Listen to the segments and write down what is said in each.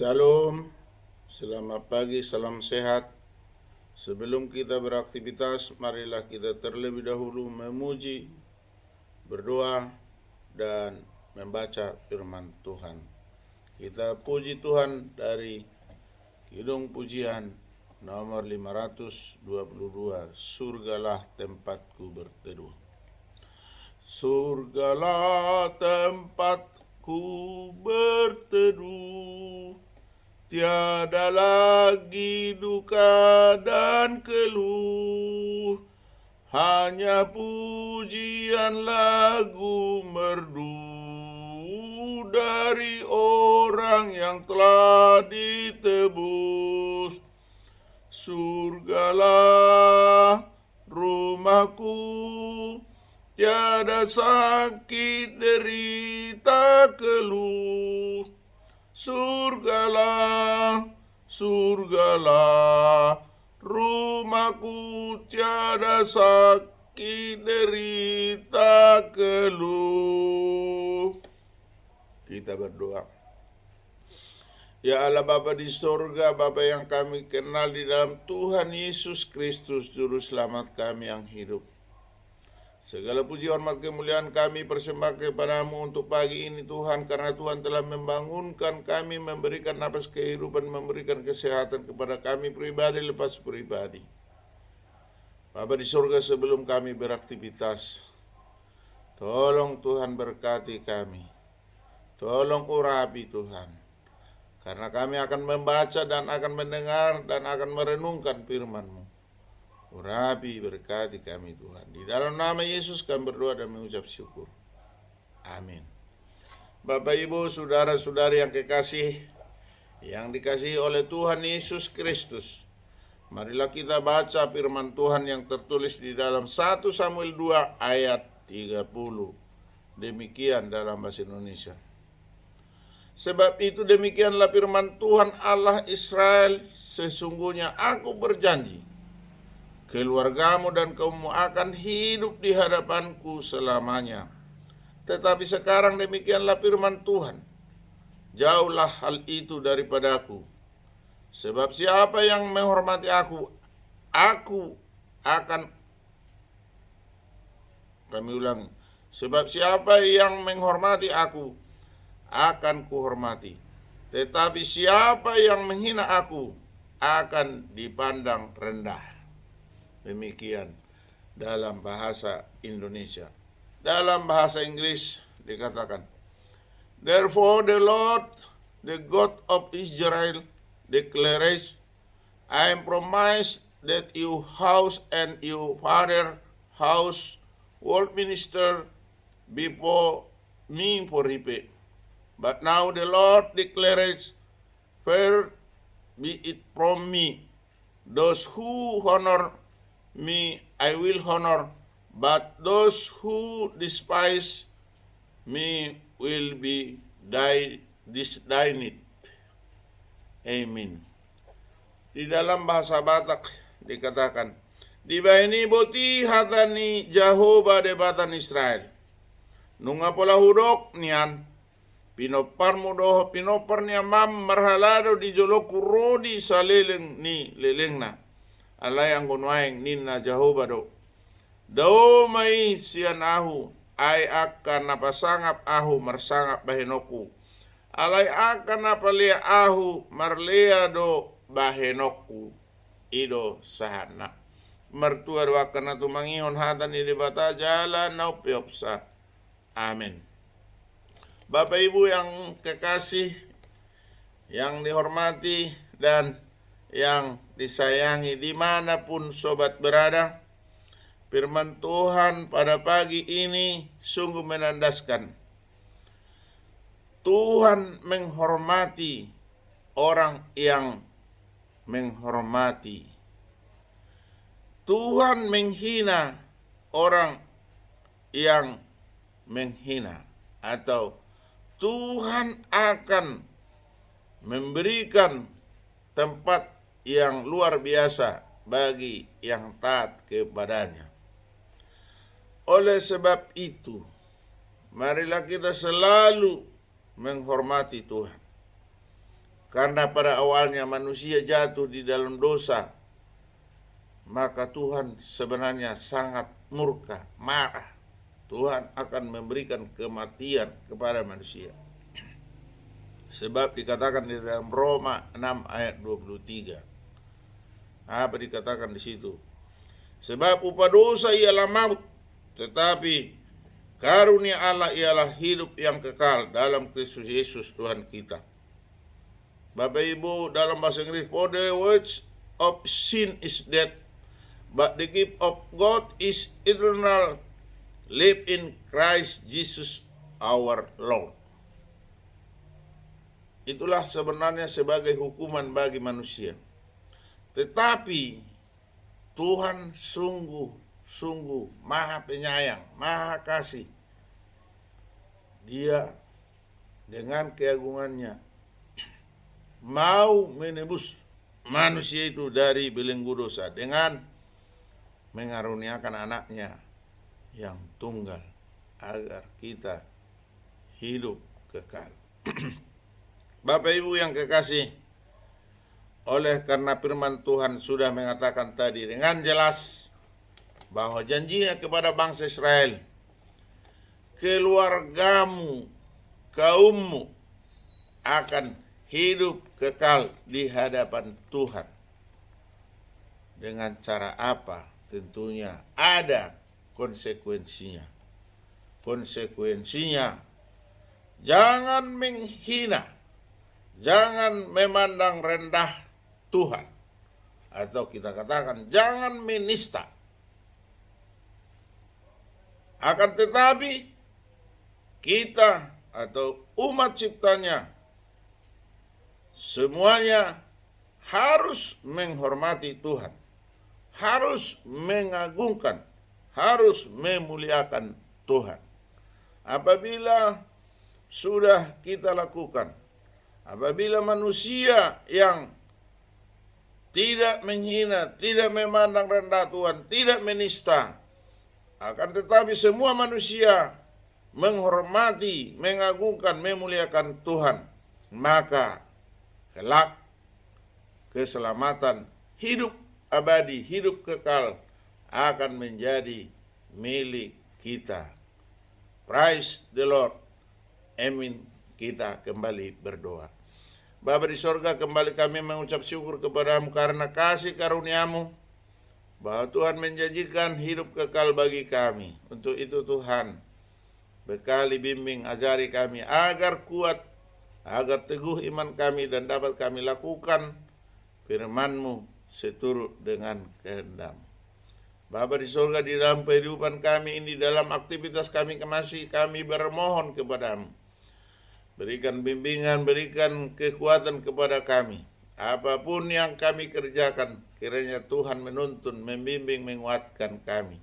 Shalom, selamat pagi, salam sehat. Sebelum kita beraktivitas, marilah kita terlebih dahulu memuji, berdoa, dan membaca firman Tuhan. Kita puji Tuhan dari Kidung Pujian nomor 522, Surgalah tempatku berteduh. Surgalah tempatku berteduh, tiada lagi duka dan keluh, hanya pujian lagu merdu dari orang yang telah ditebus. Surgalah rumahku, tiada sakit derita keluh. Surgalah, surgalah rumahku, tiada sakit derita keluh. Kita berdoa. Ya Allah Bapa di sorga, Bapa yang kami kenal di dalam Tuhan Yesus Kristus, Juru Selamat kami yang hidup. Segala puji, hormat, kemuliaan kami persembahkan kepadamu untuk pagi ini Tuhan, karena Tuhan telah membangunkan kami, memberikan napas kehidupan, memberikan kesehatan kepada kami pribadi lepas pribadi. Bapa di surga, sebelum kami beraktivitas, tolong Tuhan berkati kami, tolong urapi Tuhan, karena kami akan membaca dan akan mendengar dan akan merenungkan firman-Mu. Urapi, berkati kami Tuhan. Di dalam nama Yesus kami berdoa dan mengucap syukur. Amin. Bapak, Ibu, saudara-saudari yang kekasih, yang dikasihi oleh Tuhan Yesus Kristus, marilah kita baca firman Tuhan yang tertulis di dalam 1 Samuel 2 ayat 30. Demikian dalam bahasa Indonesia. Sebab itu demikianlah firman Tuhan Allah Israel, sesungguhnya aku berjanji, keluargamu dan kaummu akan hidup di hadapanku selamanya. Tetapi sekarang demikianlah firman Tuhan, jauhlah hal itu daripadaku. Sebab siapa yang menghormati aku akan, kami ulangi, sebab siapa yang menghormati aku, akan kuhormati. Tetapi siapa yang menghina aku, akan dipandang rendah. Demikian dalam bahasa Indonesia. Dalam bahasa Inggris dikatakan, Therefore the Lord, the God of Israel, declares, I am promised that your house and your father's house will minister before me for repair. But now the Lord declares, far be it from me, those who honor me I will honor, but those who despise me will be disdained. Amen. Di dalam bahasa Batak dikatakan, di bahini boti hatani Jehovah debatan Israel, nunga pola hudok nian, pinopar mudoh pinopar ni amam marhalado di joloku rodi saleleng ni lelengna. Alay ang kunwaing nina Jehovah do may siyan ahu ay akan napasangap ahu marsangap bahenoku. Alay akan napalia ahu marlea do bahenoku ido sahana. Mertua doakan na tumangihon hatan ni debata jalan na upiopsa. Amin. Bapak Ibu yang kekasih, yang dihormati dan yang disayangi dimanapun sobat berada, firman Tuhan pada pagi ini sungguh menandaskan. Tuhan menghormati orang yang menghormati. Tuhan menghina orang yang menghina, atau Tuhan akan memberikan tempat yang luar biasa bagi yang taat kepadanya. Oleh sebab itu, marilah kita selalu menghormati Tuhan. Karena pada awalnya manusia jatuh di dalam dosa, maka Tuhan sebenarnya sangat murka, marah. Tuhan akan memberikan kematian kepada manusia. Sebab dikatakan di dalam Roma 6 ayat 23. Apa dikatakan di situ? Sebab upah dosa ialah maut, tetapi karunia Allah ialah hidup yang kekal dalam Kristus Yesus Tuhan kita. Bapak Ibu, dalam bahasa Inggris, for the wage of sin is death, but the gift of God is eternal life in Christ Jesus our Lord. Itulah sebenarnya sebagai hukuman bagi manusia. Tetapi Tuhan sungguh maha penyayang, maha kasih. Dia dengan keagungannya mau menebus manusia itu dari belenggu dosa dengan mengaruniakan anaknya yang tunggal agar kita hidup kekal. Bapak Ibu yang kekasih, oleh karena firman Tuhan sudah mengatakan tadi dengan jelas bahwa janjinya kepada bangsa Israel, keluargamu, kaummu akan hidup kekal di hadapan Tuhan. Dengan cara apa? Tentunya ada konsekuensinya. Konsekuensinya, jangan menghina, jangan memandang rendah Tuhan. Atau kita katakan, jangan menista. Akan tetapi, kita atau umat ciptanya, semuanya harus menghormati Tuhan, harus mengagungkan, harus memuliakan Tuhan. Apabila sudah kita lakukan, apabila manusia yang tidak menghina, tidak memandang rendah Tuhan, tidak menista, akan tetapi semua manusia menghormati, mengagungkan, memuliakan Tuhan, maka kelak keselamatan, hidup abadi, hidup kekal akan menjadi milik kita. Praise the Lord. Amin. Kita kembali berdoa. Bapa di sorga, kembali kami mengucap syukur kepadamu karena kasih karuniamu, bahwa Tuhan menjanjikan hidup kekal bagi kami. Untuk itu Tuhan, bekali, bimbing, ajari kami agar kuat, agar teguh iman kami dan dapat kami lakukan firman-Mu seturut dengan kehendak-Mu. Bapa di surga, di dalam kehidupan kami ini, dalam aktivitas kami masih kami bermohon kepadamu. Berikan bimbingan, berikan kekuatan kepada kami. Apapun yang kami kerjakan, kiranya Tuhan menuntun, membimbing, menguatkan kami.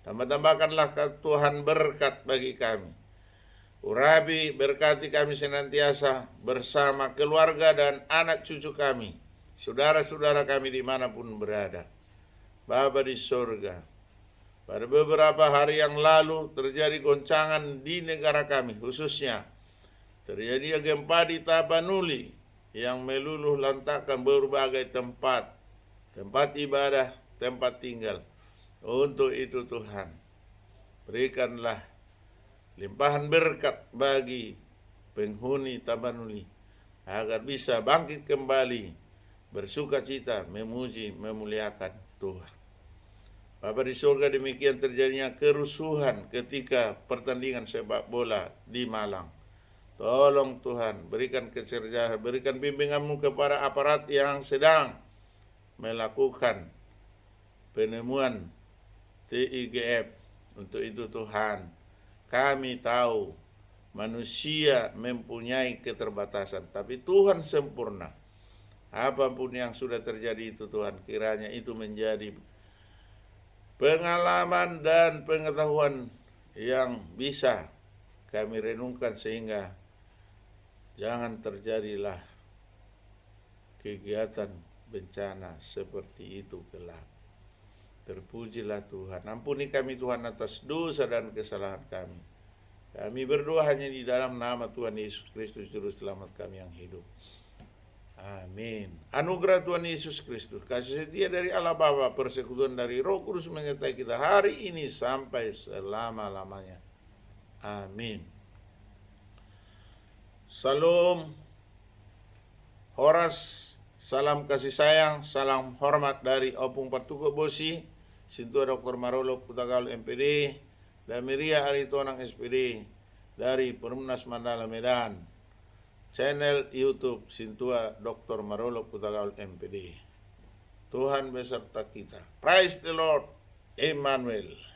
Tambah-tambahkanlah Tuhan berkat bagi kami. Urapi, berkati kami senantiasa bersama keluarga dan anak cucu kami, saudara-saudara kami dimanapun berada. Bapa di surga, pada beberapa hari yang lalu terjadi goncangan di negara kami, khususnya terjadi gempa di Tapanuli yang meluluh lantakkan berbagai tempat ibadah, tempat tinggal. Untuk itu Tuhan, berikanlah limpahan berkat bagi penghuni Tapanuli agar bisa bangkit kembali, bersuka cita, memuji, memuliakan Tuhan. Bapa di surga, demikian terjadinya kerusuhan ketika pertandingan sepak bola di Malang. Tolong Tuhan, berikan kecerdasan, berikan bimbingan-Mu kepada aparat yang sedang melakukan penemuan TIGF. Untuk itu Tuhan, kami tahu manusia mempunyai keterbatasan, tapi Tuhan sempurna. Apapun yang sudah terjadi itu Tuhan, kiranya itu menjadi pengalaman dan pengetahuan yang bisa kami renungkan sehingga jangan terjadilah kegiatan bencana seperti itu kelak. Terpujilah Tuhan. Ampuni kami Tuhan atas dosa dan kesalahan kami. Kami berdoa hanya di dalam nama Tuhan Yesus Kristus Juru Selamat kami yang hidup. Amin. Anugerah Tuhan Yesus Kristus, kasih setia dari Allah Bapa, persekutuan dari Roh Kudus menyertai kita hari ini sampai selama-lamanya. Amin. Salam Horas, salam kasih sayang, salam hormat dari Opung Partuko Bosi, Sintua Dr. Marolo Putagaul MPD, dan Miria Aritonang SPD dari Perumnas Mandala Medan, channel YouTube Sintua Dr. Marolo Putagaul MPD. Tuhan beserta kita. Praise the Lord. Emmanuel.